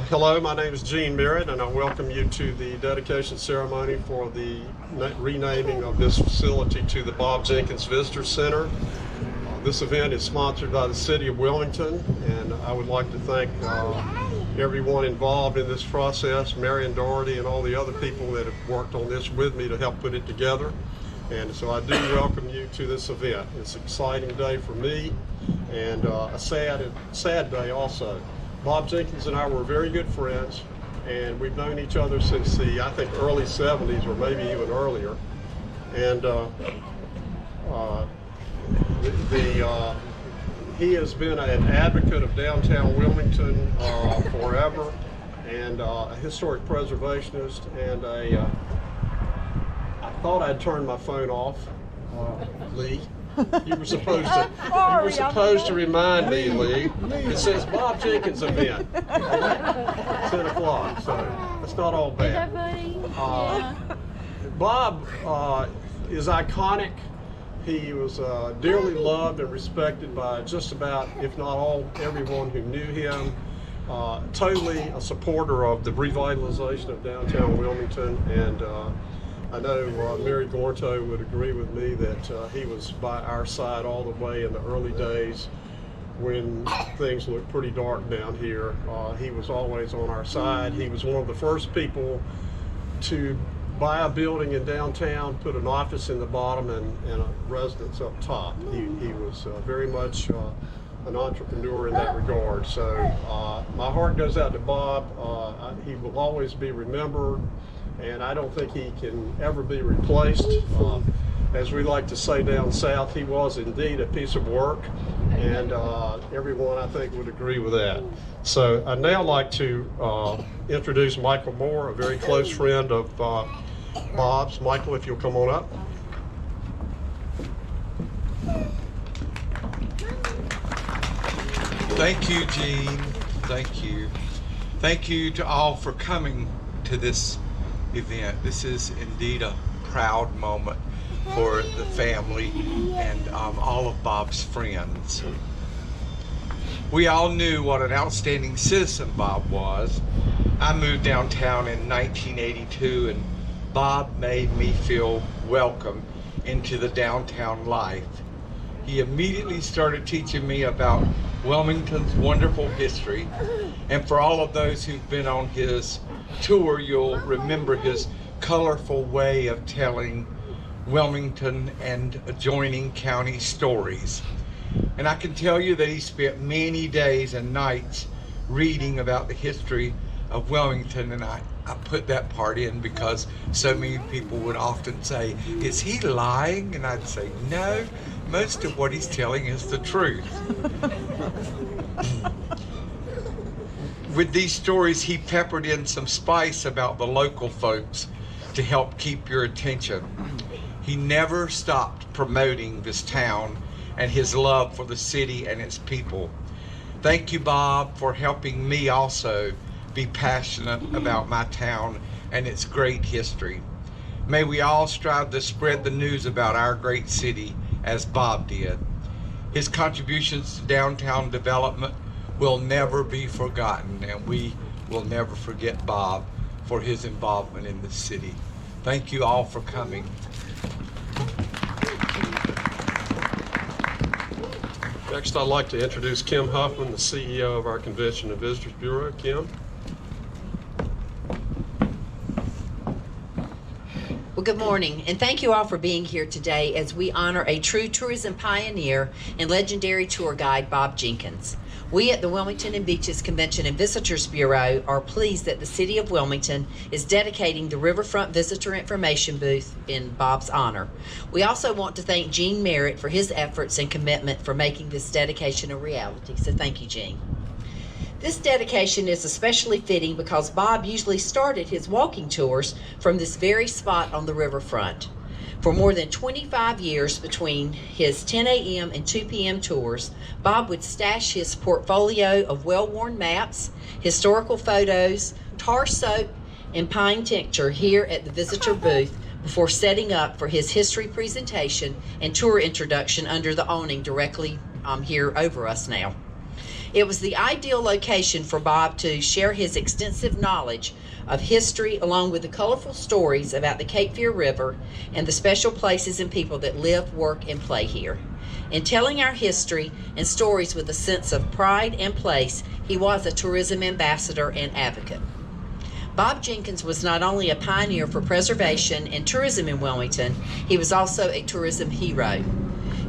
Hello, my name is Gene Merritt, and I welcome you to the dedication ceremony for the renaming of this facility to the Bob Jenkins Visitor Center. This event is sponsored by the City of Wilmington, and I would like to thank everyone involved in this process, Marion Doherty and all the other people that have worked on this with me to help put it together. And so I do welcome you to this event. It's an exciting day for me, and a sad day also. Bob Jenkins and I were very good friends, and we've known each other since the, I think, early 70s or maybe even earlier. And he has been an advocate of downtown Wilmington forever, and a historic preservationist, and I thought I'd turn my phone off, Lee. You were supposed to remind me, Lee. It says Bob Jenkins event, 10 o'clock, so that's not all bad. Bob is iconic. He was dearly loved and respected by just about, if not everyone who knew him. Totally a supporter of the revitalization of downtown Wilmington, and I know Mary Gorto would agree with me that he was by our side all the way in the early days when things looked pretty dark down here. He was always on our side. He was one of the first people to buy a building in downtown, put an office in the bottom and a residence up top. He was very much an entrepreneur in that regard. So my heart goes out to Bob. He will always be remembered, and I don't think he can ever be replaced. As we like to say down south, he was indeed a piece of work, and everyone, I think, would agree with that. So I'd now like to introduce Michael Moore, a very close friend of Bob's. Michael, if you'll come on up. Thank you, Gene. Thank you. Thank you to all for coming to this event. This is indeed a proud moment for the family and all of Bob's friends. We all knew what an outstanding citizen Bob was. I moved downtown in 1982, and Bob made me feel welcome into the downtown life. He immediately started teaching me about Wilmington's wonderful history, and for all of those who've been on his tour, you'll remember his colorful way of telling Wilmington and adjoining county stories. And I can tell you that he spent many days and nights reading about the history of Wilmington, and I put that part in because so many people would often say, is he lying? And I'd say, no, most of what he's telling is the truth. With these stories, he peppered in some spice about the local folks to help keep your attention. He never stopped promoting this town and his love for the city and its people. Thank you, Bob, for helping me also be passionate about my town and its great history. May we all strive to spread the news about our great city as Bob did. His contributions to downtown development will never be forgotten, and we will never forget Bob for his involvement in the city. Thank you all for coming. Next, I'd like to introduce Kim Huffman, the CEO of our Convention and Visitors Bureau. Kim. Well, good morning, and thank you all for being here today as we honor a true tourism pioneer and legendary tour guide, Bob Jenkins. We at the Wilmington and Beaches Convention and Visitors Bureau are pleased that the City of Wilmington is dedicating the Riverfront Visitor Information Booth in Bob's honor. We also want to thank Gene Merritt for his efforts and commitment for making this dedication a reality. So thank you, Gene. This dedication is especially fitting because Bob usually started his walking tours from this very spot on the riverfront. For more than 25 years, between his 10 a.m. and 2 p.m. tours, Bob would stash his portfolio of well-worn maps, historical photos, tar soap, and pine tincture here at the visitor booth before setting up for his history presentation and tour introduction under the awning directly here over us now. It was the ideal location for Bob to share his extensive knowledge of history along with the colorful stories about the Cape Fear River and the special places and people that live, work, and play here. In telling our history and stories with a sense of pride and place, he was a tourism ambassador and advocate. Bob Jenkins was not only a pioneer for preservation and tourism in Wilmington, he was also a tourism hero.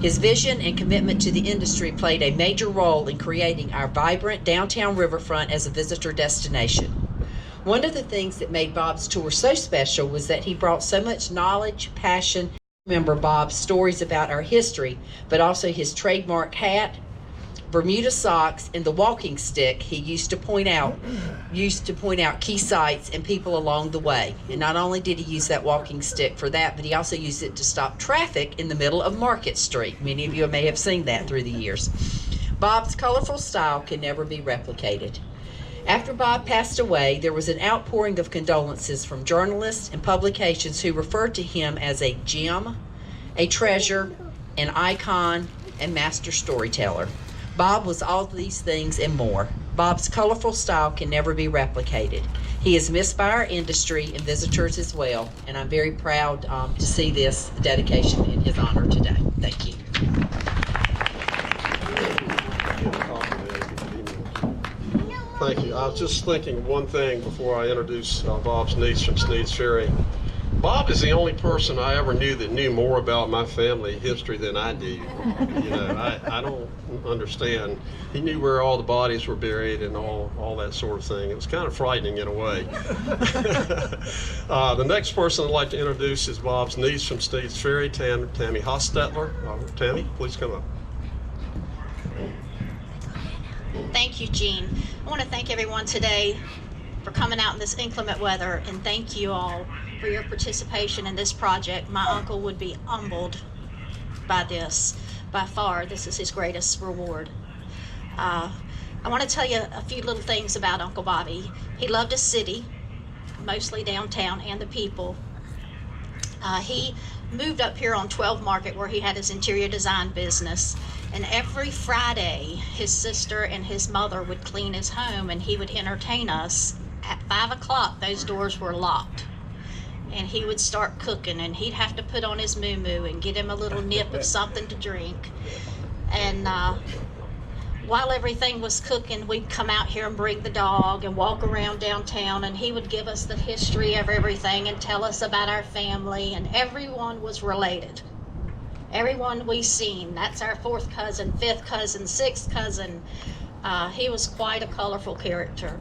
His vision and commitment to the industry played a major role in creating our vibrant downtown riverfront as a visitor destination. One of the things that made Bob's tour so special was that he brought so much knowledge, passion. Remember Bob's stories about our history, but also his trademark hat, Bermuda socks, and the walking stick he used to point out key sites and people along the way. And not only did he use that walking stick for that, but he also used it to stop traffic in the middle of Market Street. Many of you may have seen that through the years. Bob's colorful style can never be replicated. After Bob passed away, there was an outpouring of condolences from journalists and publications who referred to him as a gem, a treasure, an icon, and master storyteller. Bob was all these things and more. Bob's colorful style can never be replicated. He is missed by our industry and visitors as well, and I'm very proud to see this dedication in his honor today. Thank you. Thank you. I was just thinking one thing before I introduce Bob's niece from Sneed's Ferry. Bob is the only person I ever knew that knew more about my family history than I do. You know, I don't understand. He knew where all the bodies were buried and all that sort of thing. It was kind of frightening in a way. The next person I'd like to introduce is Bob's niece from Sneed's Ferry, Tammy Hostetler. Tammy, please come up. Thank you, Gene. I want to thank everyone today for coming out in this inclement weather, and thank you all for your participation in this project. My uncle would be humbled by this. By far, this is his greatest reward. I want to tell you a few little things about Uncle Bobby. He loved his city, mostly downtown, and the people. He moved up here on 12 Market where he had his interior design business. And every Friday, his sister and his mother would clean his home and he would entertain us. At 5 o'clock, those doors were locked. And he would start cooking and he'd have to put on his moo-moo and get him a little nip of something to drink. And while everything was cooking, we'd come out here and bring the dog and walk around downtown, and he would give us the history of everything and tell us about our family, and everyone was related. Everyone we seen, that's our fourth cousin, fifth cousin, sixth cousin. He was quite a colorful character.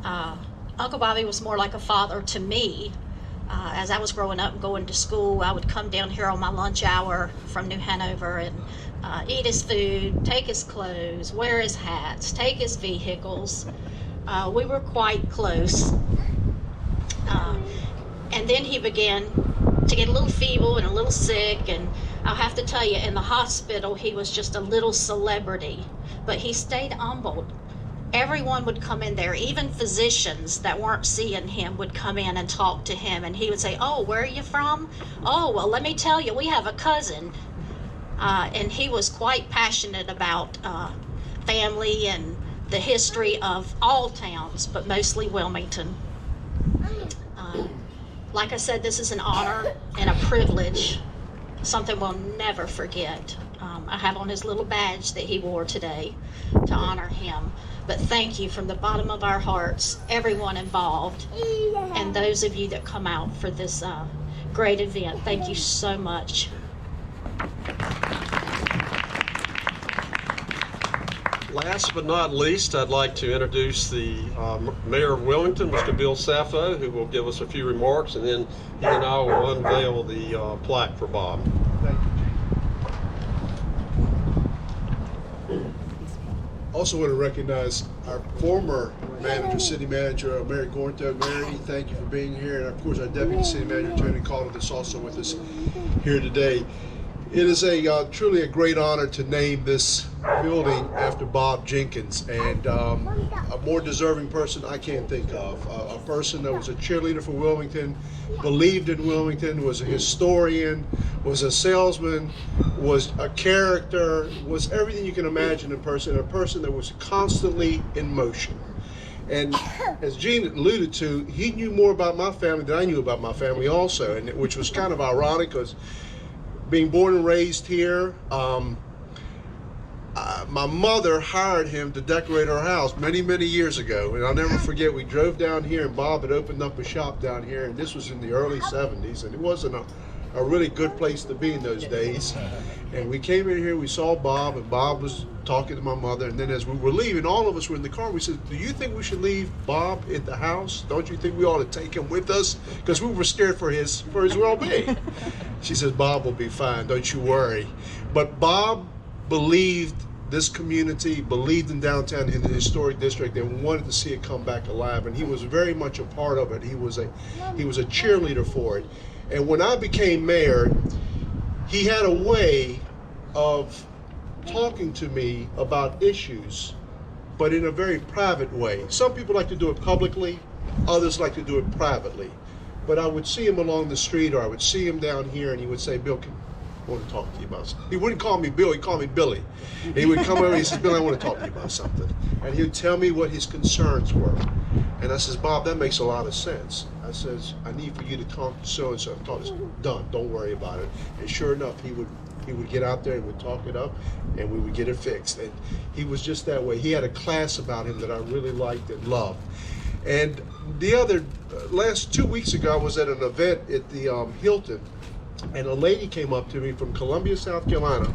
Uncle Bobby was more like a father to me. As I was growing up and going to school, I would come down here on my lunch hour from New Hanover and eat his food, take his clothes, wear his hats, take his vehicles. We were quite close. And then he began to get a little feeble and a little sick, and I'll have to tell you, in the hospital, he was just a little celebrity, but he stayed humbled. Everyone would come in there, even physicians that weren't seeing him would come in and talk to him, and he would say, "Oh, where are you from? Oh, well, let me tell you, we have a cousin." And he was quite passionate about family and the history of all towns, but mostly Wilmington. Like I said, this is an honor and a privilege, something we'll never forget. I have on his little badge that he wore today to honor him. But thank you from the bottom of our hearts, everyone involved, and those of you that come out for this great event. Thank you so much. Last but not least, I'd like to introduce the Mayor of Wilmington, Mr. Bill Sappho, who will give us a few remarks, and then he and I will unveil the plaque for Bob. Thank you. Also want to recognize our former manager, city manager, Mary Gornto. Mary, thank you for being here. And of course, our deputy city manager, Tony Calder, that's also with us here today. It is a truly a great honor to name this building after Bob Jenkins, and a more deserving person I can't think of. A person that was a cheerleader for Wilmington, believed in Wilmington, was a historian, was a salesman, was a character, was everything you can imagine in person, a person that was constantly in motion. And as Gene alluded to, he knew more about my family than I knew about my family also, and which was kind of ironic because being born and raised here, my mother hired him to decorate our house many, many years ago. And I'll never forget, we drove down here and Bob had opened up a shop down here, and this was in the early 70s, and it wasn't a really good place to be in those days. And we came in here, we saw Bob, and Bob was talking to my mother, and then as we were leaving, all of us were in the car, we said, do you think we should leave Bob at the house? Don't you think we ought to take him with us? Because we were scared for his well-being. She says, Bob will be fine, don't you worry. But Bob believed this community, believed in downtown, in the historic district, and wanted to see it come back alive, and he was very much a part of it. He was a cheerleader for it. And when I became mayor, he had a way of talking to me about issues, but in a very private way. Some people like to do it publicly, others like to do it privately. But I would see him along the street, or I would see him down here, and he would say, Bill, I want to talk to you about something. He wouldn't call me Bill, he'd call me Billy. And he would come over and he says, Bill, I want to talk to you about something. And he would tell me what his concerns were. And I says, Bob, that makes a lot of sense. I says, I need for you to talk to so-and-so. Talk to done, don't worry about it. And sure enough, he would get out there and would talk it up, and we would get it fixed. And he was just that way. He had a class about him that I really liked and loved. And the other, last 2 weeks ago, I was at an event at the Hilton, and a lady came up to me from Columbia, South Carolina,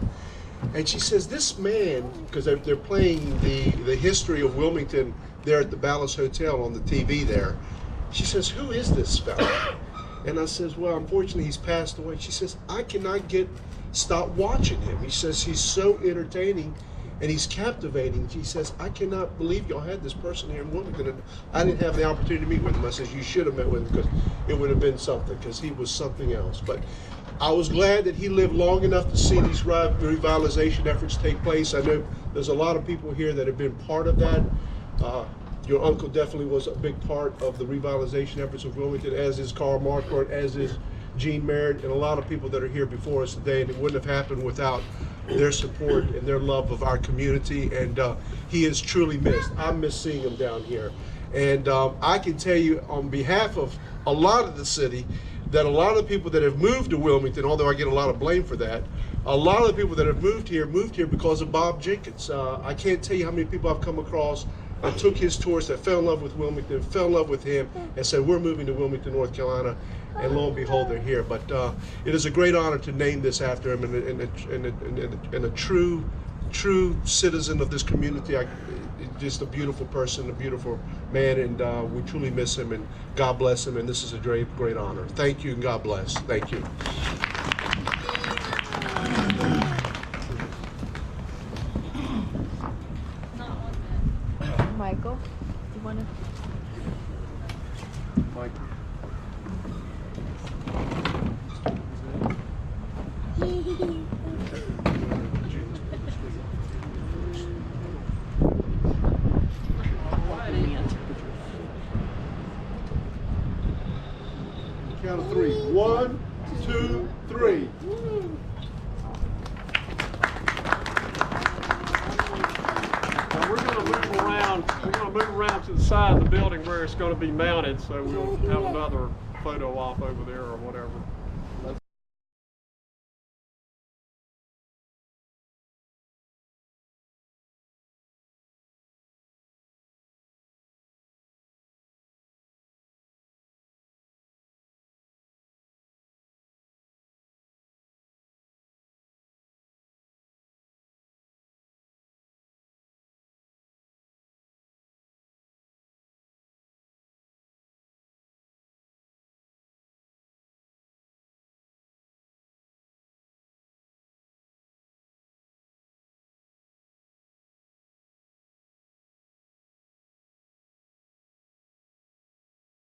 and she says, this man, because they're playing the history of Wilmington there at the Ballas Hotel on the TV there, she says, who is this fella? And I says, well, unfortunately, he's passed away. She says, I cannot stop watching him. He says, he's so entertaining and he's captivating. She says, I cannot believe y'all had this person here in Wilmington. And I didn't have the opportunity to meet with him. I says, you should have met with him, because it would have been something, because he was something else. But I was glad that he lived long enough to see these revitalization efforts take place. I know there's a lot of people here that have been part of that. Your uncle definitely was a big part of the revitalization efforts of Wilmington, as is Carl Marquardt, as is Gene Merritt, and a lot of people that are here before us today. And it wouldn't have happened without their support and their love of our community. And he is truly missed. I miss seeing him down here. And I can tell you on behalf of a lot of the city that a lot of the people that have moved to Wilmington, although I get a lot of blame for that, a lot of the people that have moved here because of Bob Jenkins. I can't tell you how many people I've come across that took his tours, that fell in love with Wilmington, fell in love with him, and said, we're moving to Wilmington, North Carolina, and lo and behold, they're here. But it is a great honor to name this after him, and a true citizen of this community. Just a beautiful person, a beautiful man, and we truly miss him, and God bless him, and this is a great honor. Thank you, and God bless. Thank you. Michael, you want to? Mike. Count of three. 1, 2, 3. Now we're going to move around. We're going to move around to the side of the building where it's going to be mounted, so we'll have another photo op over there or whatever.